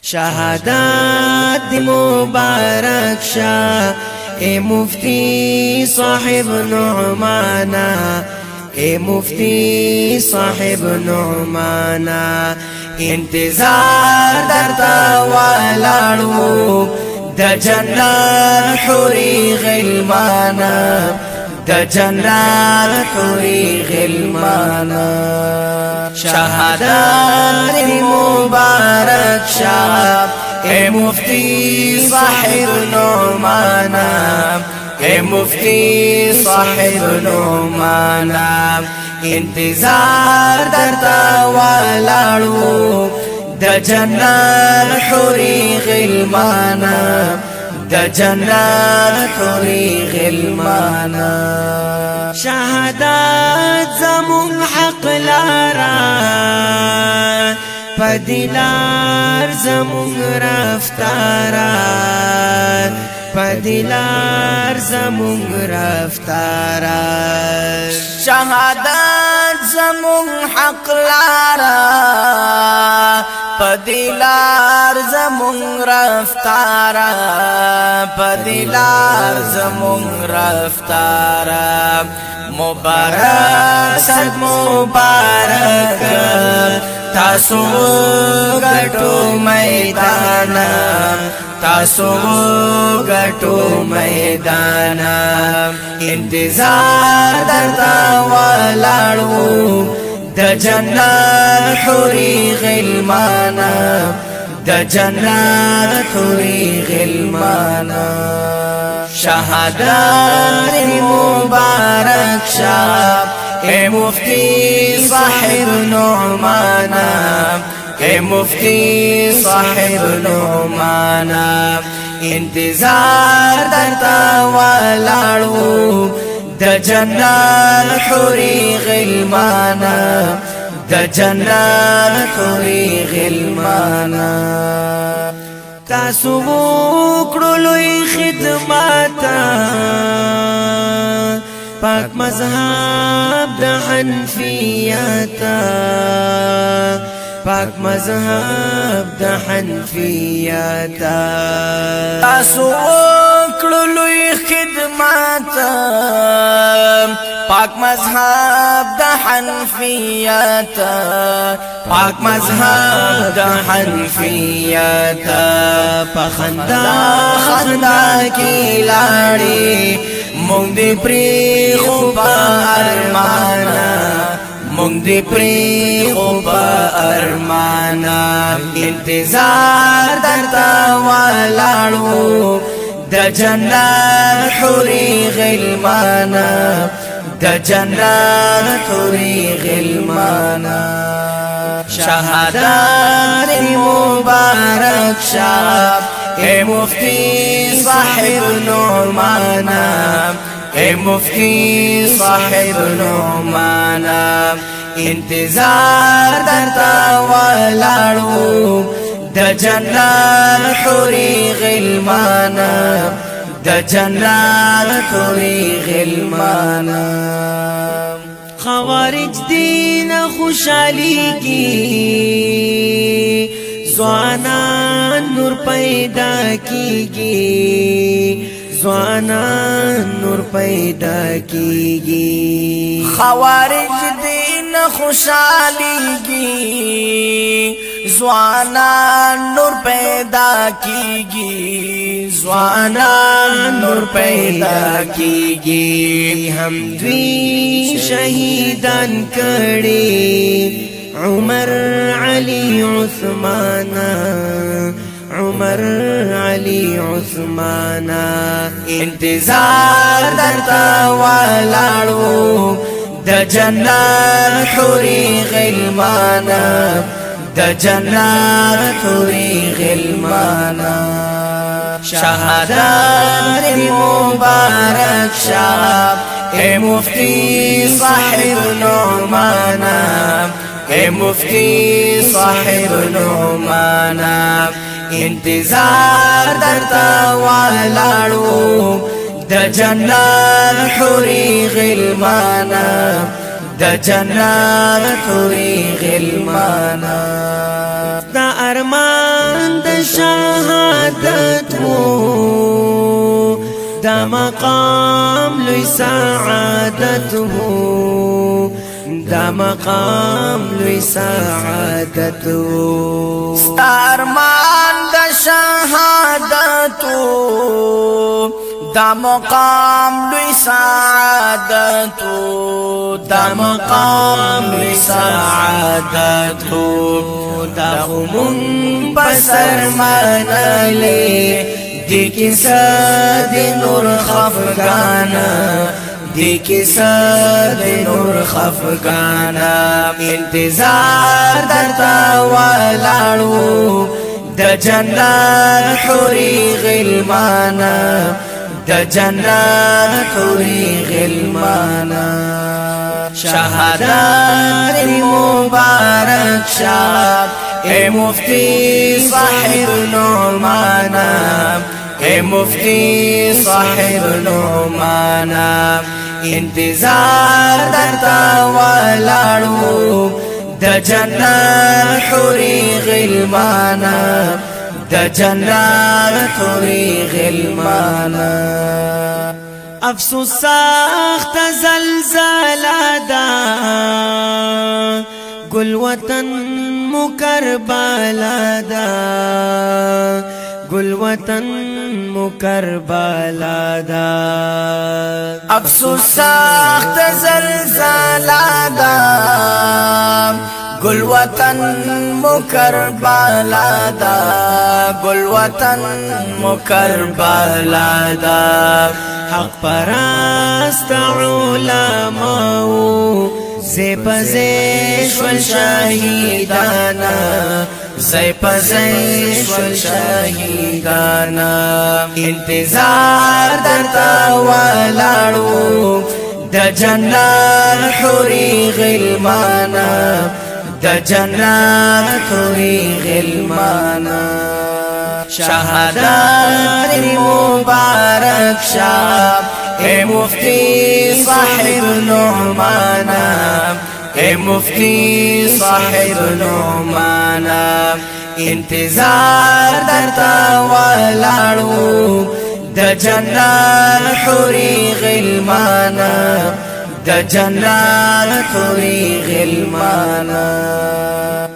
शहादत मुबारक शाह ए मुफ्ती साहिब नुमाना, ए मुफ्ती साहिब नुमाना। इंतजार दरता वालाड़ू द जन्नत हुरी गिलमाना, द जन्नत हुरी गिलमाना। शहादत मुबारक शाह ए मुफ्ती साहिब नुमाना, ए मुफ्ती साहिब नुमाना। इंतजार दरता वालाड़ू द जन्नत हुरी गिलमाना, द जन्नत हुरी गिलमाना। शहादत ज़मुन हक़ लारा पदिलार ज़मुन रफ्तारा, पदिलार ज़मुन रफ्तारा। शहादत ज़मुन हक़ लारा पदिलार ज़मुन रफ्तारा, पदिलार ज़मुन रफ्तारा। मुबारक सद मुबारक तासो गटो मैदाना, तासो गटो मैदाना। इंतजार दरता वालाड़ू द जन्नत हुरी गिलमाना, द जन्नत हुरी गिलमाना। शहादत मुबारक शाह ए मुफ्ती साहिब नुमाना, ए मुफ्ती साहिब नुमाना। इंतजार दरता वालाड़ू द जन्नत हुरी गिलमाना, द जन्नत हुरी गिलमाना। तासु वکړلوی خدمات پاک مذهب د حنفیت، پاک مذهب د حنفیت۔ تاسو وکړلوی خدمات پاک مذهب د حنفیت، پاک مذهب د حنفیت۔ پخندا خندا کی لاړې مونږ دې پری خو ارمانا، مونږ دې پری خو ارمانا۔ انتظار درتا والاړو د جنت حوري غلمانا، د جنت حوري غلمانا۔ شهادت مبارک شاه اے مفتی صاحب نعمانا، اے مفتی صاحب نعمانا۔ انتظار درتا والاړو د جنت حوري غلمانا، د جنت حوري غلمانا۔ خوارج دین خوشحالی کی ځوانان نور پیدا کیږي، ځوانان نور پیدا کیږي۔ خوارج دین خوشحالیږي، ځوانان نور پیدا کیږي، ځوانان نور پیدا کیږي۔ هم دوی شهیدان کړي عمر علی عثمان، عمر علی عثمان۔ انتظار درتا والاړو د جنت حوري غلمانا، د جنت حوري غلمانا۔ شهادت مبارک شاه اے مفتی صاحب نعمانا، اے مفتی صاحب نعمانا۔ انتظار درتا والاړو د جنت حوري غلمانا، د جنت حوري غلمانا۔ دا ارمان د شهادت وو دا مقام لوی سعادت وو دا مقام لوی سعادت وو ارمان د شهادت وو دا مقام لوی سعادت وو دا مقام لوی سعادت وو دا خمون بسر منالی دی کسا دی نور خفگانا دی کسا دی نور خفگانا انتظار درتا والارو دا جنات حوری غلمانا دا جنات حوری غلمانا شهادت مبارک شاب اے مفتی صاحب نعمانا اے مفتی صاحب نعمانا انتظار درتا والارو دا جنات حوری غلمانا دا جنات حوری غلمانا افسوس سخت زلزلہ دا گل وطن مکربلا دا گل وطن مکربلا دا افسوس سخت زلزلہ دا گل وطن مکربلا دا گل وطن مکربلا دا حق پرست علماء زیپزیش والشهیدانا زیپزیش والشهیدانا انتظار درتا والارو دا جنات حوری غلمانا دا جنات حوری غلمانا شهادت مبارک شاب اے مفتی صاحب نعمانا اے مفتی صاحب نعمانا انتظار درتا والارو دا جنات حوری غلمانا دا جنات حوری غلمانا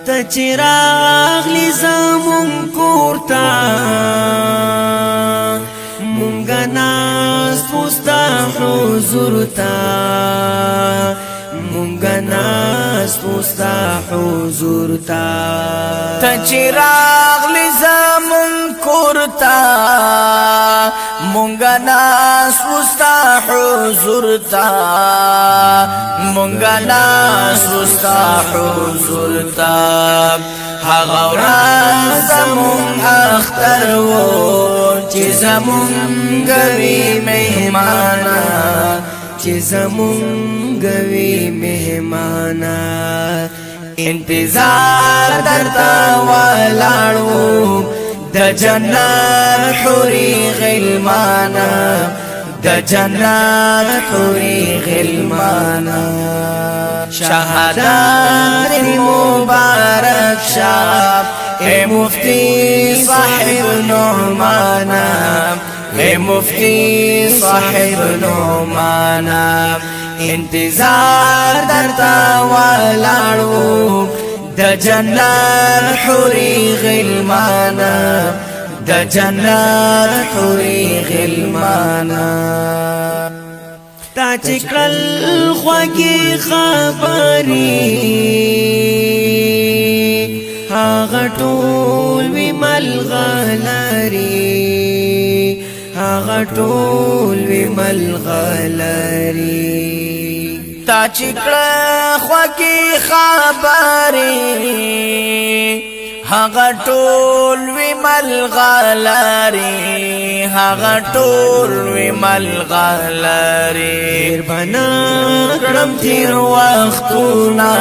تا چراغ لی زمون کورتا مونگا ناس پوستا حضور تا مونگا ناس پوستا حضور تا تا چراغ لی زمون کورتا مونگا ناس پوستا حضور تا مونگا ناس پوستا حضور تا هغه ورځ زمون اختر وو چې زمونږ وی مهمانا چې زمونږ وی مهمانا انتظار درتا ولاړو د جنات حوري غلمانا د جنات حوري غلمانا شهادت مبارک شاب اے مفتی صاحب نعمانا اے مفتی صاحب نعمانا انتظار درتا ولاړو د جنات حوري غلمانا د جنات حوري غلمانا تا چکل خوږی خبري هغه ټول وی ملغلري هغه ټول وی ملغلري تا چکړه خوږی خبري هغه ټول وی ملغلري هغه ټول وی ملغلري بنا کړم تیر وختونه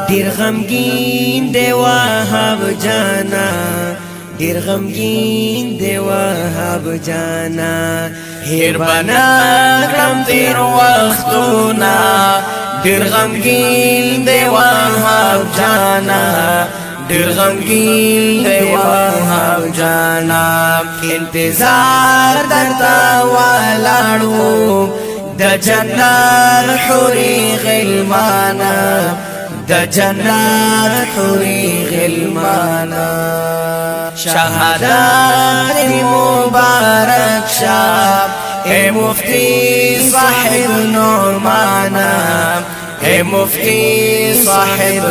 ډیر غمگین دی وهاب جانا ډیر غمگین دی وهاب جانا هیر بنا کړم تیر وختونه ډیر غمگین دی وهاب جانا ډیر غمگین دی وهاب جانا انتظار درتا والاړو د جنت حوري غلمانا د جنت حوري غلمانا شهادت مبارک شاب اے مفتی صاحب نعمانا اے مفتی صاحب